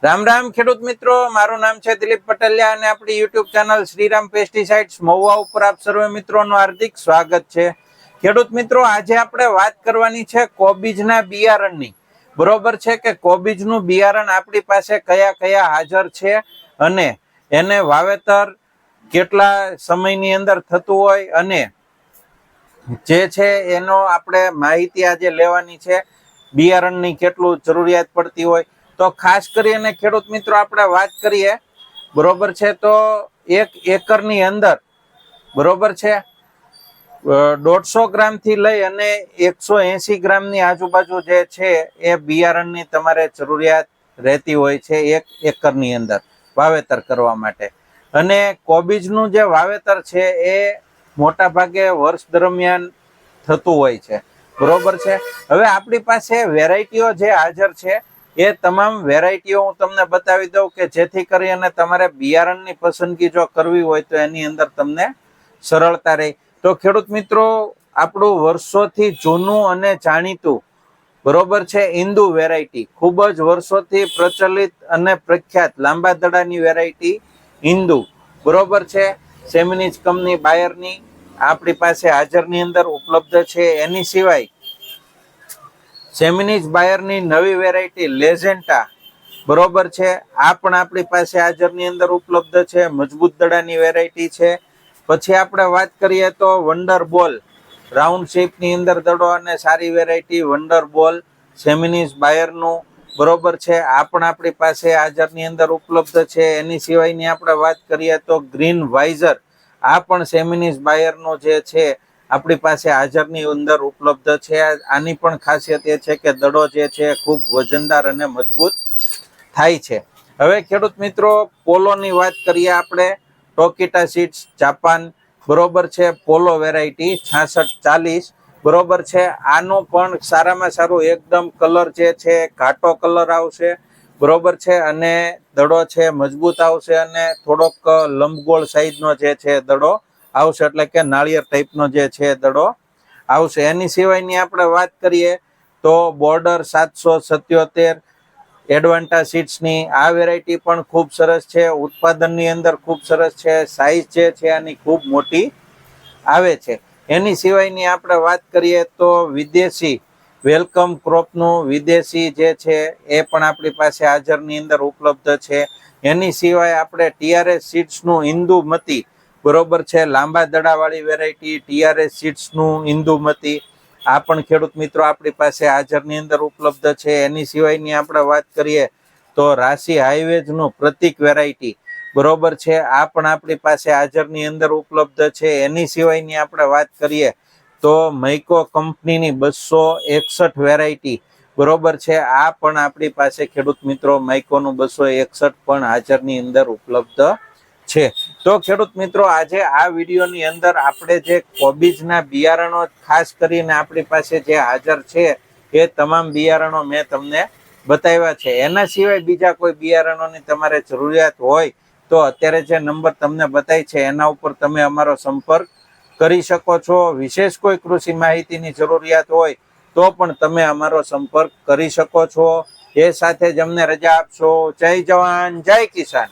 રામ રામ ખેડૂત મિત્રો, મારું નામ છે દિલીપ પટેલિયા અને આપણી YouTube channel Shriram pesticides Mahuva ઉપર આપ સર્વે મિત્રોનું હાર્દિક સ્વાગત છે। ખેડૂત મિત્રો, આજે આપણે વાત કરવાની છે કોબીજના બિયારણની। બરોબર છે કે કોબીજનું બિયારણ આપણી પાસે કયા કયા હાજર છે અને એને વાવેતર કેટલા સમયની અંદર થતું હોય અને જે છે એનો આપણે માહિતી આજે લેવાની છે। બિયારણની કેટલું જરૂરિયાત પડતી હોય તો ખાસ કરીને ખેડૂત મિત્રો આપણે વાત કરીએ, બરોબર છે, તો 1 એકરની અંદર બરોબર છે 150 ગ્રામથી લઈ અને 180 ગ્રામની આજુબાજુ જે છે એ બિયારણની તમારે જરૂરિયાત રહેતી હોય છે 1 એકરની અંદર વાવેતર કરવા માટે। અને કોબીજનું જે વાવેતર છે એ મોટા ભાગે વર્ષ દરમિયાન થતું હોય છે, બરોબર છે। હવે આપણી પાસે વેરાયટીઓ જે હાજર છે એ તમામ વેરાયટીઓ હું તમને બતાવી દઉં કે જેથી કરીને તમારે બિયારણની પસંદગી જો કરવી હોય તો એની અંદર તમને સરળતા રહે। તો ખેડૂત મિત્રો, આપણું વર્ષોથી જૂનું અને જાણીતું બરોબર છે ઇન્દુ વેરાયટી, ખૂબ જ વર્ષોથી પ્રચલિત અને પ્રખ્યાત લાંબા દડાની વેરાયટી ઇન્દુ બરોબર છે, સેમિનિચ કંપની બાયરની આપણી પાસે હાજરની અંદર ઉપલબ્ધ છે। એની સિવાય સેમિનિચ બાયરની નવી વેરાયટી લેઝેન્ટા બરોબર છે, આ પણ આપણી પાસે હાજરની અંદર ઉપલબ્ધ છે, મજબૂત દડાની વેરાયટી છે। પછી આપણે વાત કરીએ તો વંડર બોલ રાઉન્ડ શેપની અંદર દડો અને સારી વેરાયટી વંડર બોલ સેમિનિચ બાયરનું બરોબર છે, આ પણ આપણી પાસે હાજરની અંદર ઉપલબ્ધ છે। એની સિવાયની આપણે વાત કરીએ તો ગ્રીન વાઇઝર, આ પણ સેમિનિચ બાયરનું જે છે આપણી પાસે હાજરની અંદર ઉપલબ્ધ છે। આની પણ ખાસિયત એ છે કે દડો જે છે ખૂબ વજનદાર અને મજબૂત થાય છે। હવે ખેડૂત મિત્રો, પોલોની વાત કરીએ આપણે, ટોકીટા સીડ્સ જાપાન બરોબર છે, પોલો વેરાયટી 6640 બરોબર છે, આનો પણ સારામાં સારું એકદમ કલર જે છે ઘાટો કલર આવશે બરોબર છે, અને દડો છે મજબૂત આવશે અને થોડોક લંબગોળ સાઈઝનો જે છે દડો આવશે, એટલે કે નાળિયેર ટાઈપનો જે છે દડો આવશે। એની સિવાયની આપણે વાત કરીએ તો બોર્ડર 777 એડવાન્ટા સીડ્સની આ વેરાયટી પણ ખૂબ સરસ છે, ઉત્પાદનની અંદર ખૂબ સરસ છે, સાઈઝ જે છે આની ખૂબ મોટી આવે છે। એની સિવાયની આપણે વાત કરીએ તો વિદેશી વેલકમ ક્રોપનું વિદેશી જે છે એ પણ આપણી પાસે હાજરની અંદર ઉપલબ્ધ છે। એની સિવાય આપણે TRS સીડ્સનું ઇન્દુમતી બરોબર છે, લાંબા દડાવાળી વેરાયટી TRS સીડ્સનું ઇન્દુમતી, આ પણ ખેડૂત મિત્રો આપણી પાસે હાજરની અંદર ઉપલબ્ધ છે। એની સિવાયની આપણે વાત કરીએ તો રાશિ હાઈવેજનું પ્રતિક વેરાયટી બરોબર છે, આ પણ આપણી પાસે હાજરની અંદર ઉપલબ્ધ છે। એની સિવાયની આપણે વાત કરીએ તો મૈકો કંપનીની 261 વેરાયટી બરોબર છે, આ પણ આપણી પાસે ખેડૂત મિત્રો મૈકોનું 261 પણ હાજરની અંદર ઉપલબ્ધ છે। તો ખેડૂત મિત્રો, આજે આ વિડીયોની અંદર આપણે જે કોબીજના બિયારણો ખાસ કરીને આપણી પાસે જે હાજર છે એ તમામ બિયારણો મેં તમને બતાવ્યા છે। એના સિવાય બીજા કોઈ બિયારણોની તમારે જરૂરિયાત હોય તો અત્યારે જે નંબર તમને બતાવી છે એના ઉપર તમે અમારો સંપર્ક કરી શકો છો। વિશેષ કોઈ કૃષિ માહિતીની જરૂરિયાત હોય તો પણ તમે અમારો સંપર્ક કરી શકો છો। એ સાથે જ અમને રજા આપશો। જય જવાન જય કિસાન।